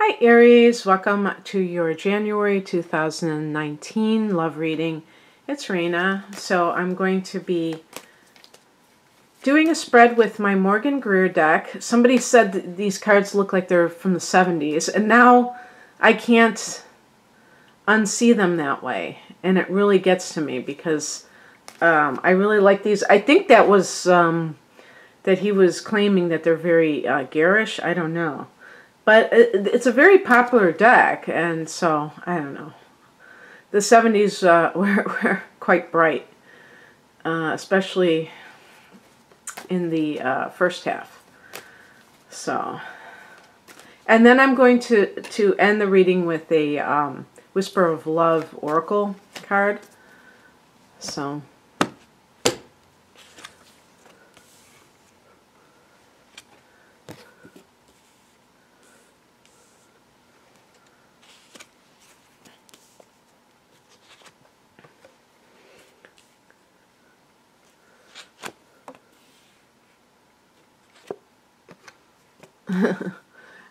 Hi Aries, welcome to your January 2019 love reading. It's Raina. So I'm going to be doing a spread with my Morgan Greer deck. Somebody said that these cards look like they're from the 70s, and now I can't unsee them that way. And it really gets to me because I really like these. I think that was that he was claiming that they're very garish. I don't know. But it's a very popular deck, and so, I don't know. The 70s were quite bright, especially in the first half. So, and then I'm going to end the reading with a Whisper of Love Oracle card. So,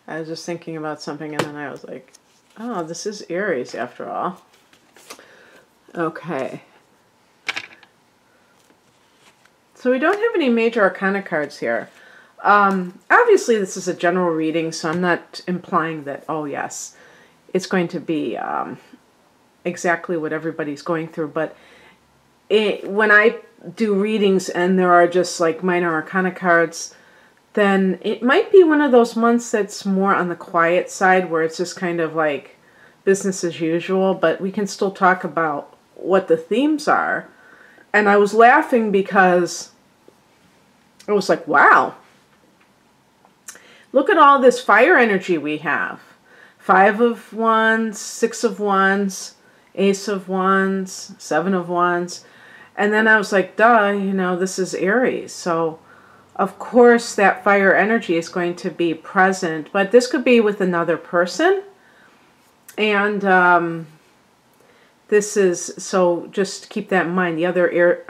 I was just thinking about something and then I was like, oh, this is Aries after all. Okay. So we don't have any major arcana cards here. Obviously this is a general reading, so I'm not implying that, oh yes, it's going to be exactly what everybody's going through. But when I do readings and there are just like minor arcana cards, then it might be one of those months that's more on the quiet side where it's just kind of like business as usual, but we can still talk about what the themes are. And I was laughing because I was like, wow, look at all this fire energy we have. 5 of Wands, 6 of Wands, Ace of Wands, 7 of Wands. And then I was like, duh, you know, this is Aries. So of course, that fire energy is going to be present, but this could be with another person. And this is, so just keep that in mind. The other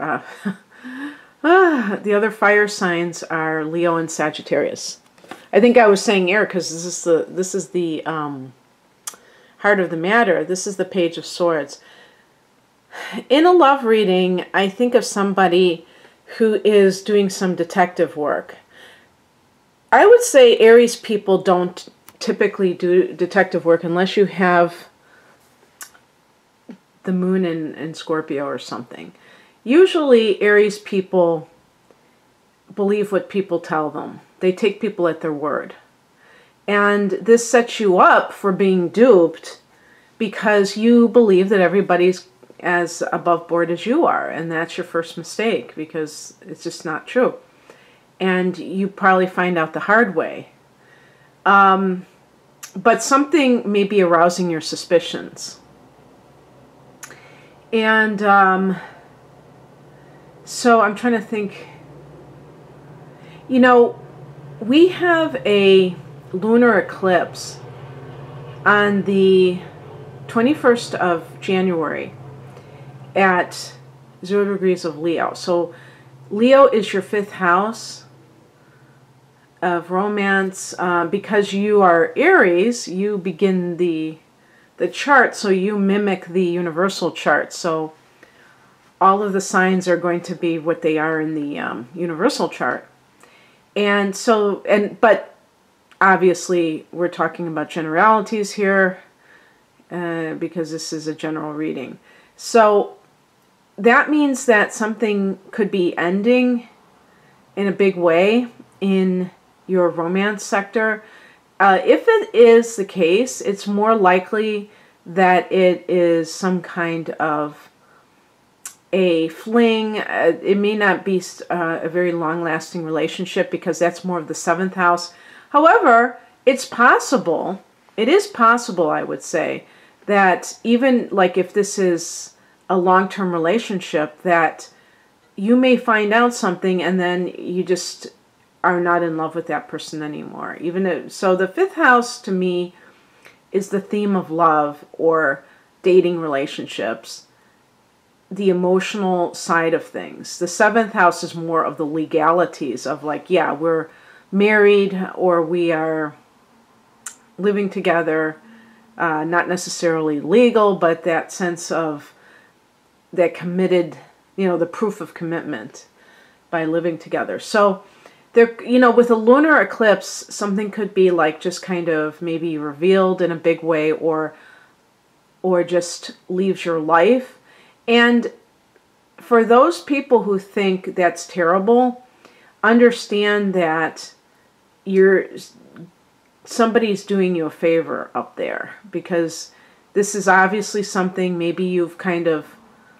the other fire signs are Leo and Sagittarius. I think I was saying air because this is the heart of the matter. This is the Page of Swords. In a love reading, I think of somebody who is doing some detective work. I would say Aries people don't typically do detective work unless you have the moon in Scorpio or something. Usually Aries people believe what people tell them. They take people at their word. And this sets you up for being duped because you believe that everybody's as above board as you are, and that's your first mistake because it's just not true. And you probably find out the hard way. But something may be arousing your suspicions. And so I'm trying to think, you know, we have a lunar eclipse on the 21st of January at 0 degrees of Leo. So Leo is your 5th house of romance. Because you are Aries, you begin the chart, so you mimic the universal chart. So all of the signs are going to be what they are in the universal chart. And so, but obviously we're talking about generalities here because this is a general reading. So that means that something could be ending in a big way in your romance sector. If it is the case, it's more likely that it is some kind of a fling. It may not be a very long-lasting relationship because that's more of the 7th house. However, it's possible, it is possible, I would say, that even like if this is a long-term relationship, that you may find out something and then you just are not in love with that person anymore. So the 5th house to me is the theme of love or dating relationships, the emotional side of things. The 7th house is more of the legalities of like, yeah, we're married or we are living together, not necessarily legal, but that sense of that committed, the proof of commitment by living together. So there, with a lunar eclipse, something could be like just kind of maybe revealed in a big way, or just leaves your life. And for those people who think that's terrible, understand that somebody's doing you a favor up there, because this is obviously something maybe you've kind of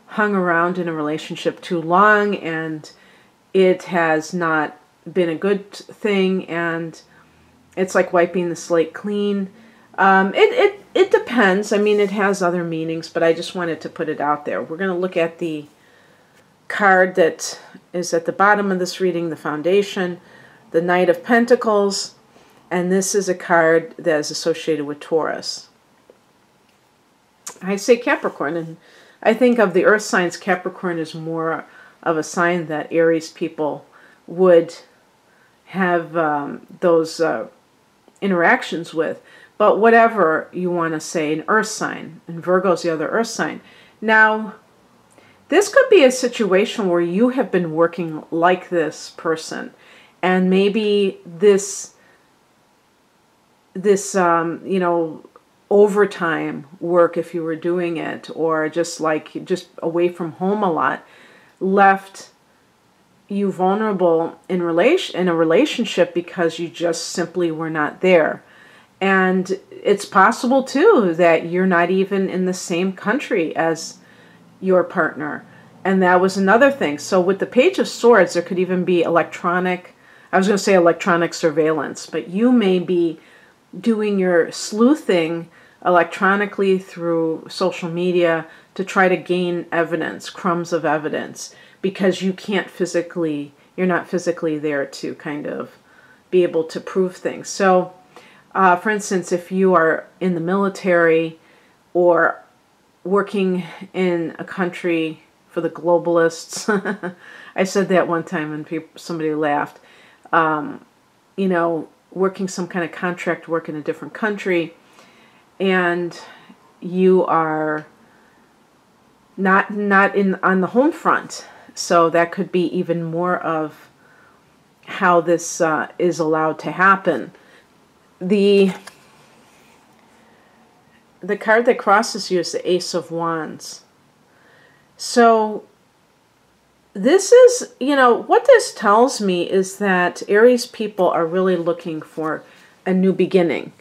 hung around in a relationship too long and it has not been a good thing, and it's like wiping the slate clean. It depends. I mean, it has other meanings, but I just wanted to put it out there. We're going to look at the card that is at the bottom of this reading, the foundation, the Knight of Pentacles, and this is a card that is associated with Taurus. I say Capricorn, and I think of the earth signs, Capricorn is more of a sign that Aries people would have those interactions with. But whatever you want to say, an earth sign, and Virgo's the other earth sign. Now, this could be a situation where you have been working like this person, and maybe this overtime work, if you were doing it, or just away from home a lot, left you vulnerable in a relationship because you just simply were not there. And it's possible too that you're not even in the same country as your partner, and that was another thing. So with the Page of Swords, there could even be electronic surveillance, but you may be doing your sleuthing electronically through social media to try to gain evidence, crumbs of evidence, because you're not physically there to kind of be able to prove things. So for instance, if you are in the military or working in a country for the globalists, I said that one time and somebody laughed, working some kind of contract work in a different country, and you are not on the home front. So that could be even more of how this is allowed to happen. The card that crosses you is the Ace of Wands. So this is, what this tells me is that Aries people are really looking for a new beginning.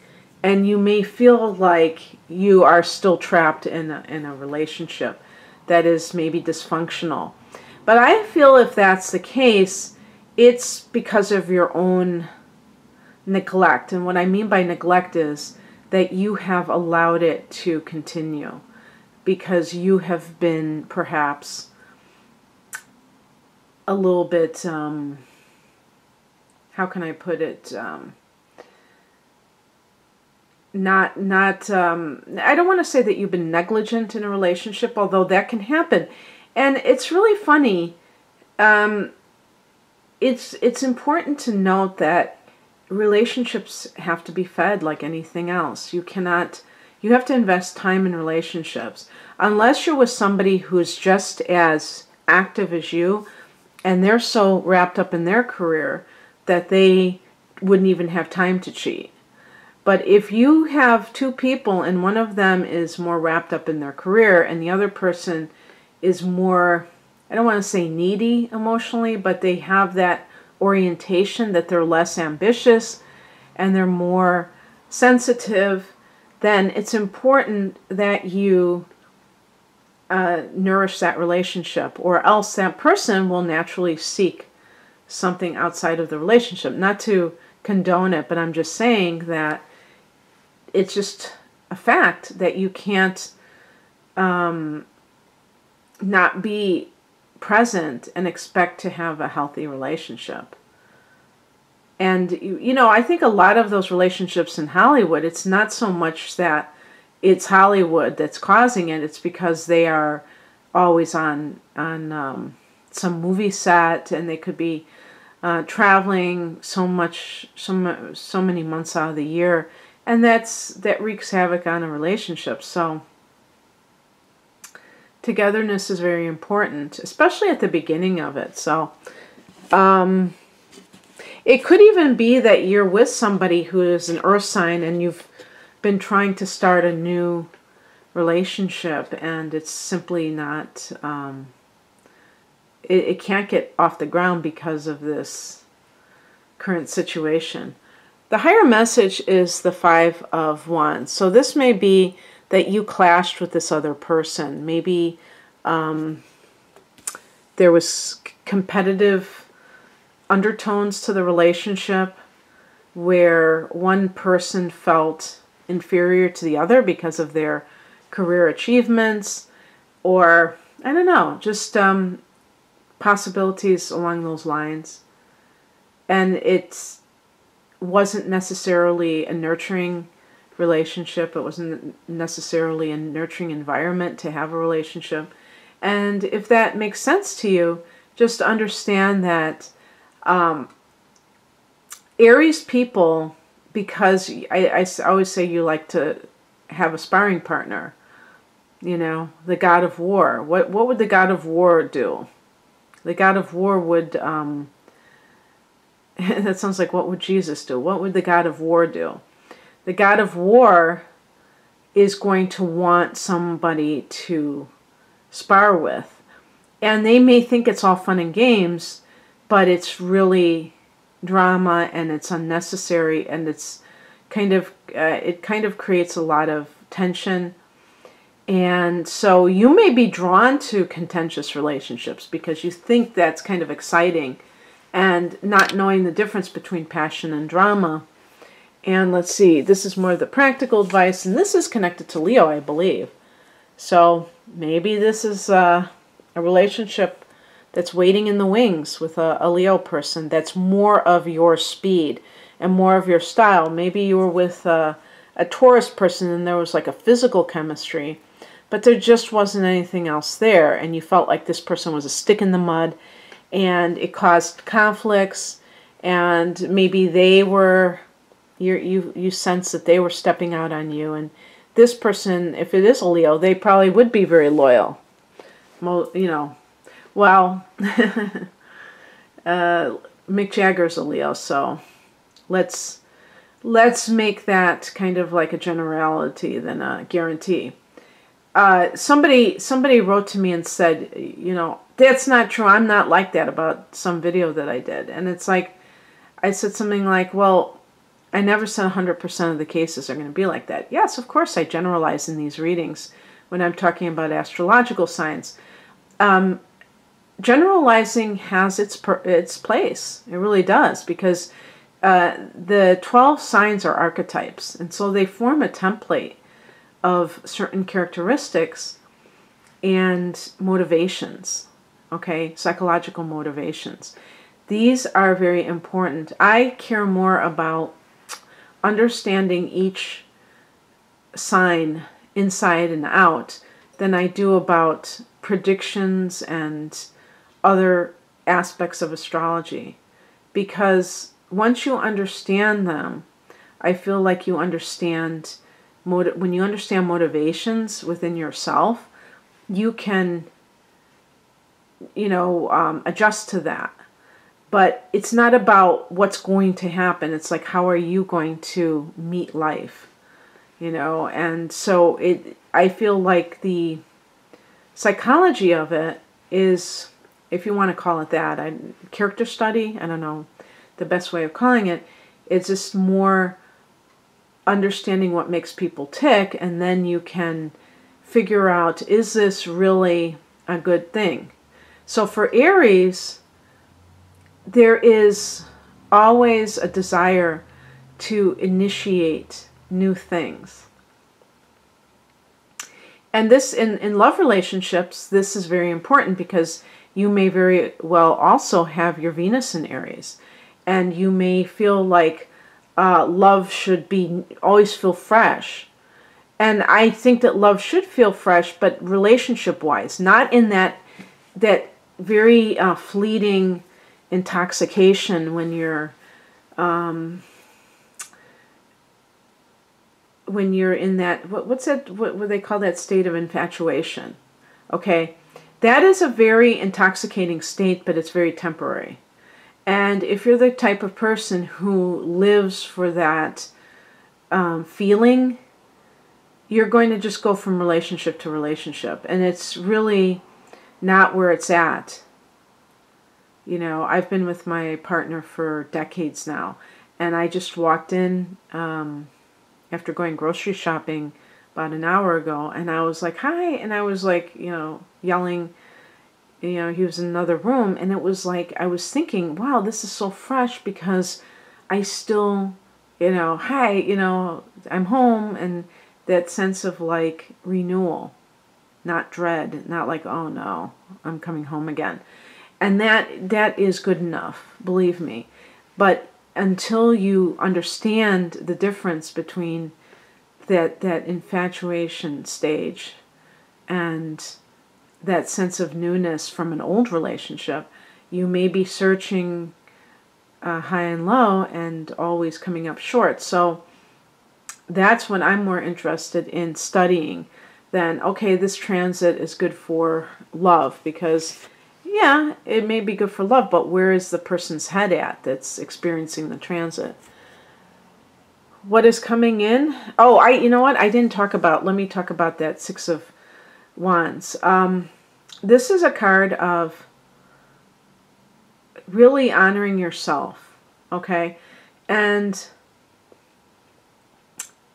And you may feel like you are still trapped in a relationship that is maybe dysfunctional. But I feel if that's the case, it's because of your own neglect. And what I mean by neglect is that you have allowed it to continue because you have been perhaps a little bit, how can I put it, I don't want to say that you've been negligent in a relationship, although that can happen. And it's really funny. It's important to note that relationships have to be fed like anything else. You have to invest time in relationships. Unless you're with somebody who's just as active as you, and they're so wrapped up in their career that they wouldn't even have time to cheat. But if you have two people and one of them is more wrapped up in their career and the other person is more, I don't want to say needy emotionally, but they have that orientation that they're less ambitious and they're more sensitive, then it's important that you nourish that relationship, or else that person will naturally seek something outside of the relationship. Not to condone it, but I'm just saying that it's just a fact that you can't not be present and expect to have a healthy relationship. And I think a lot of those relationships in Hollywood, it's not so much that it's Hollywood that's causing it. It's because they are always on some movie set, and they could be traveling so many months out of the year And that wreaks havoc on a relationship. So togetherness is very important, especially at the beginning of it. So it could even be that you're with somebody who is an earth sign and you've been trying to start a new relationship, and it's simply not, it can't get off the ground because of this current situation. The higher message is the Five of Wands. So this may be that you clashed with this other person. Maybe there was competitive undertones to the relationship where one person felt inferior to the other because of their career achievements, or I don't know, just possibilities along those lines. And it wasn't necessarily a nurturing relationship. It wasn't necessarily a nurturing environment to have a relationship. And if that makes sense to you, just understand that Aries people, because I always say you like to have a sparring partner, you know, the god of war. What would the god of war do? The god of war would, that sounds like what would Jesus do? What would the god of war do? The god of war is going to want somebody to spar with. And they may think it's all fun and games, but it's really drama and it's unnecessary, and it's kind of it kind of creates a lot of tension. And so you may be drawn to contentious relationships because you think that's kind of exciting, and not knowing the difference between passion and drama. And let's see, this is more of the practical advice, and this is connected to Leo, I believe. So maybe this is a relationship that's waiting in the wings with a Leo person that's more of your speed and more of your style. Maybe you were with a Taurus person and there was like a physical chemistry, but there just wasn't anything else there, and you felt like this person was a stick in the mud, and it caused conflicts, and maybe they were, you sense that they were stepping out on you, and this person, if it is a Leo, they probably would be very loyal. You know, well, Mick Jagger's a Leo, so let's make that kind of like a generality than a guarantee. Somebody wrote to me and said, you know, that's not true. I'm not like that about some video that I did. And it's like, I said something like, well, I never said 100% of the cases are going to be like that. Yes, of course I generalize in these readings when I'm talking about astrological signs. Generalizing has its place. It really does, because the 12 signs are archetypes, and so they form a template of certain characteristics and motivations, okay, psychological motivations. These are very important. I care more about understanding each sign inside and out than I do about predictions and other aspects of astrology, because once you understand them, I feel like you understand when you understand motivations within yourself, you can, you know, adjust to that. But it's not about what's going to happen. It's like, how are you going to meet life, you know? And so I feel like the psychology of it is, if you want to call it that, character study, I don't know the best way of calling it. It's just more understanding what makes people tick, and then you can figure out, is this really a good thing? So for Aries, there is always a desire to initiate new things. And this, in love relationships, this is very important, because you may very well also have your Venus in Aries, and you may feel like love should always feel fresh. And I think that love should feel fresh, but relationship-wise, not in that very fleeting intoxication when you're when you're in that, what's that, what they call that state of infatuation. Okay, that is a very intoxicating state, but it's very temporary. And if you're the type of person who lives for that feeling, you're going to just go from relationship to relationship, and it's really not where it's at. You know, I've been with my partner for decades now, and I just walked in after going grocery shopping about an hour ago, and I was like, hi, and I was like, you know, yelling, you know, he was in another room, and it was like, I was thinking, wow, this is so fresh, because I still, you know, hi, you know, I'm home, and that sense of like renewal, not dread, not like, oh no, I'm coming home again. And that is good enough, believe me. But until you understand the difference between that infatuation stage and that sense of newness from an old relationship, you may be searching high and low and always coming up short. So that's what I'm more interested in studying than, okay, this transit is good for love, because yeah, it may be good for love, but where is the person's head at that's experiencing the transit? What is coming in? Oh, you know what? I didn't talk about, let me talk about that Six of Wands. This is a card of really honoring yourself, okay? And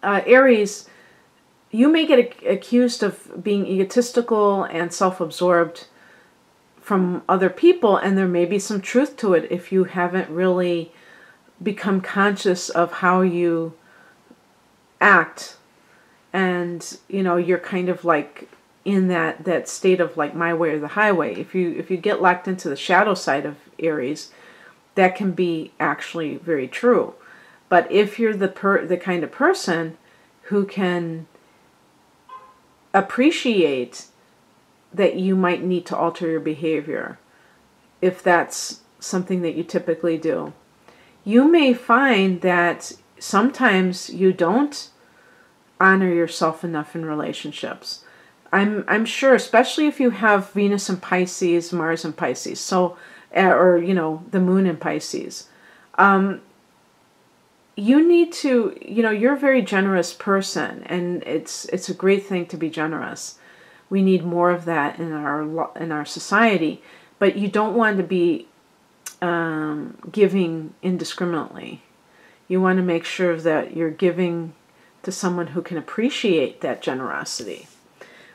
Aries, you may get accused of being egotistical and self-absorbed from other people, and there may be some truth to it if you haven't really become conscious of how you act, and you know, you're kind of like in that state of like my way or the highway. If you get locked into the shadow side of Aries, that can be actually very true. But if you're the kind of person who can appreciate that you might need to alter your behavior, if that's something that you typically do, you may find that sometimes you don't honor yourself enough in relationships. I'm sure, especially if you have Venus in Pisces, Mars in Pisces, so or you know, the moon in Pisces. You need to, you know, you're a very generous person, and it's a great thing to be generous. We need more of that in our society, but you don't want to be giving indiscriminately. You want to make sure that you're giving to someone who can appreciate that generosity.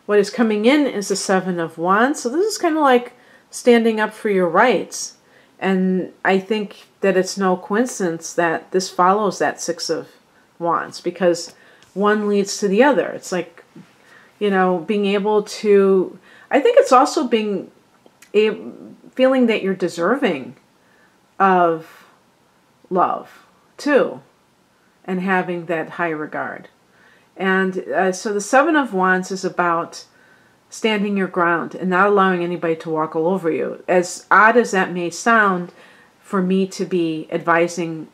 What is coming in is the Seven of Wands, so this is kind of like standing up for your rights. And I think that it's no coincidence that this follows that Six of Wands, because one leads to the other. It's like, you know, being able to, I think it's also being feeling that you're deserving of love too, and having that high regard. And so the Seven of Wands is about standing your ground and not allowing anybody to walk all over you. As odd as that may sound, for me to be advising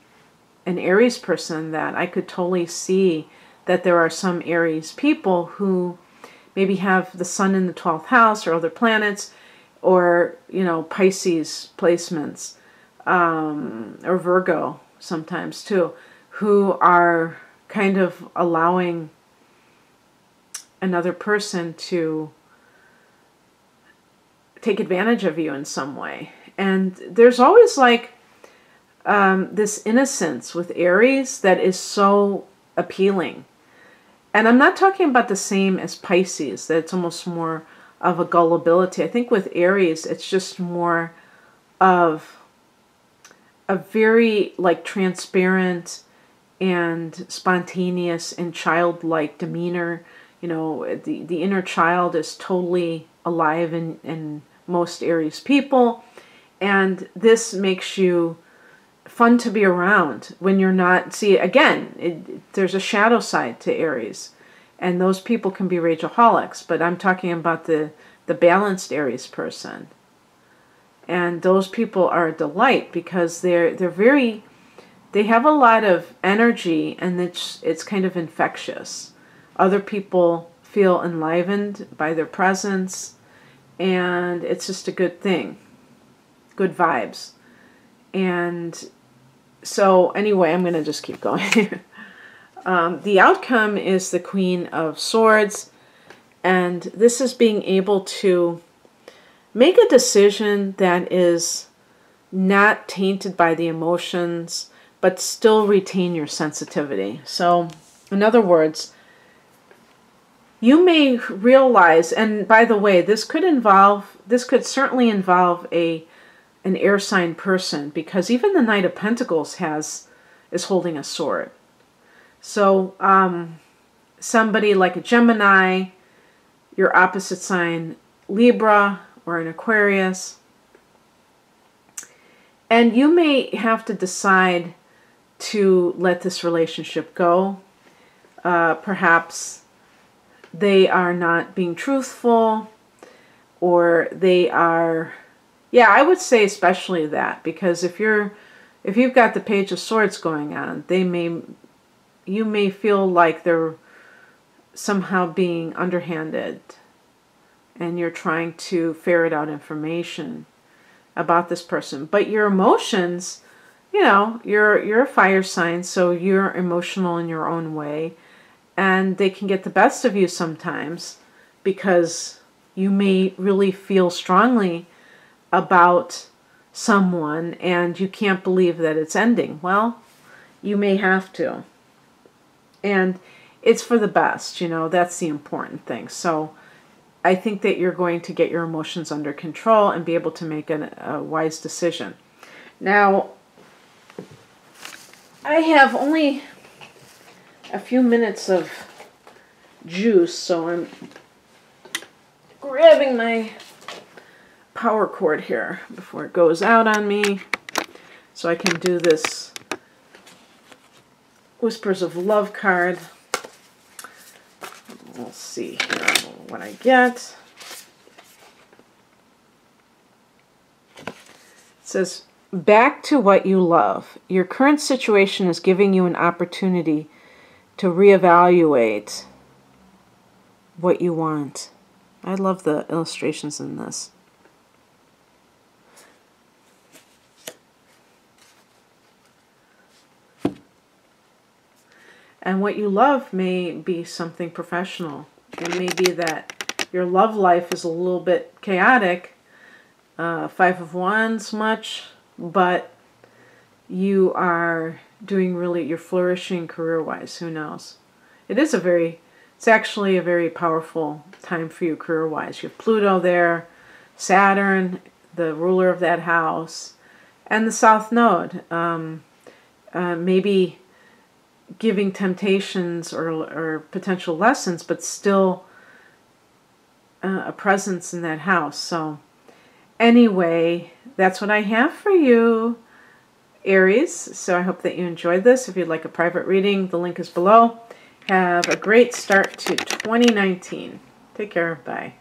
an Aries person, that I could totally see that there are some Aries people who maybe have the sun in the 12th house or other planets, or, you know, Pisces placements, or Virgo sometimes too, who are kind of allowing another person to take advantage of you in some way. And there's always like this innocence with Aries that is so appealing. And I'm not talking about the same as Pisces, that it's almost more of a gullibility. I think with Aries, it's just more of a very like transparent and spontaneous and childlike demeanor. You know, the inner child is totally alive in most Aries people. And this makes you fun to be around when you're not, see, again, there's a shadow side to Aries. And those people can be rageaholics, but I'm talking about the balanced Aries person. And those people are a delight because they're very they have a lot of energy, and it's kind of infectious. Other people feel enlivened by their presence, and it's just a good thing. Good vibes. And so anyway, I'm going to just keep going. The outcome is the Queen of Swords, and this is being able to make a decision that is not tainted by the emotions, but still retain your sensitivity. So, in other words, you may realize, and by the way, this could certainly involve an air sign person, because even the Knight of Pentacles is holding a sword. So, somebody like a Gemini, your opposite sign, Libra, or an Aquarius. And you may have to decide to let this relationship go. Perhaps they are not being truthful, or they are, yeah, I would say especially that, because if you've got the Page of Swords going on, you may feel like they're somehow being underhanded, and you're trying to ferret out information about this person. But your emotions, you're a fire sign, so you're emotional in your own way, and they can get the best of you sometimes, because you may really feel strongly about someone and you can't believe that it's ending. Well, you may have to. And it's for the best, that's the important thing. So I think that you're going to get your emotions under control and be able to make a wise decision. Now, I have only a few minutes of juice, so I'm grabbing my power cord here before it goes out on me, so I can do this Whispers of Love card. We'll see here what I get. It says, back to what you love. Your current situation is giving you an opportunity to reevaluate what you want. I love the illustrations in this. And what you love may be something professional. It may be that your love life is a little bit chaotic, 5 of Wands much, but you are doing you're flourishing career-wise. Who knows? It's actually a very powerful time for you career-wise. You have Pluto there, Saturn, the ruler of that house, and the South Node. Maybe giving temptations or potential lessons, but still a presence in that house. So anyway, that's what I have for you, Aries. So I hope that you enjoyed this. If you'd like a private reading, the link is below. Have a great start to 2019. Take care. Bye.